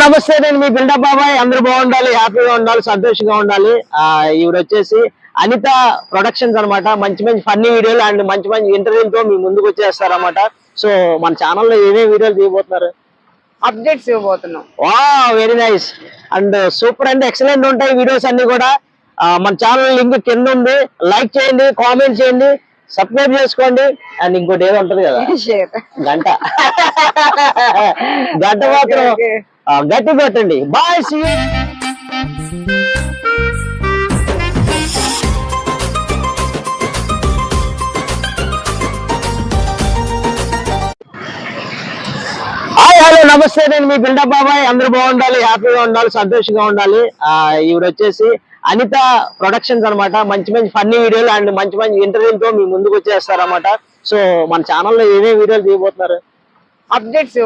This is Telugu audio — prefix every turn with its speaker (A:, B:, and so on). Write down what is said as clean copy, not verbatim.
A: నమస్తే, నేను మీ బిల్డప్ బాబాయ్. అందరూ బాగుండాలి, హ్యాపీగా ఉండాలి, సంతోషంగా ఉండాలి. ఈవిడ వచ్చేసి అనిత ప్రొడక్షన్స్ అన్నమాట. మంచి మంచి ఫన్నీ వీడియోలు అండ్ మంచి మంచి ఇంటర్వ్యూలతో మీ ముందుకు వచ్చేస్తారన్నమాట. సో మన ఛానల్లో ఏమేమి వీడియోలు తీయబోతున్నారు,
B: అప్డేట్స్ ఇవ్వబోతున్నాం.
A: Very nice and super and excellent ఉంటాయి వీడియోస్ అన్ని కూడా. మన ఛానల్ లింక్ కింద ఉంది, లైక్ చేయండి, కామెంట్ చేయండి, సబ్స్క్రైబ్ చేసుకోండి. అండ్ ఇంకోటి ఏదో ఉంటది కదా, గంట గంట మాత్రం గట్టి పెట్టండి. Bye, see you. Hi, hello, నమస్తే, నేను మీ బిల్డప్ బాబాయ్. అందరూ బాగుండాలి, హ్యాపీగా ఉండాలి, సంతోషంగా ఉండాలి. ఈవిడ వచ్చేసి అనిత ప్రొడక్షన్స్ అన్నమాట. మంచి మంచి ఫన్నీ వీడియోలు అండ్ మంచి మంచి ఇంటర్వ్యూలతో మీ ముందుకు వచ్చేస్తారన్నమాట. సో మన ఛానల్లో ఏమేమి వీడియోలు తీయబోతున్నారు,
B: అప్డేట్స్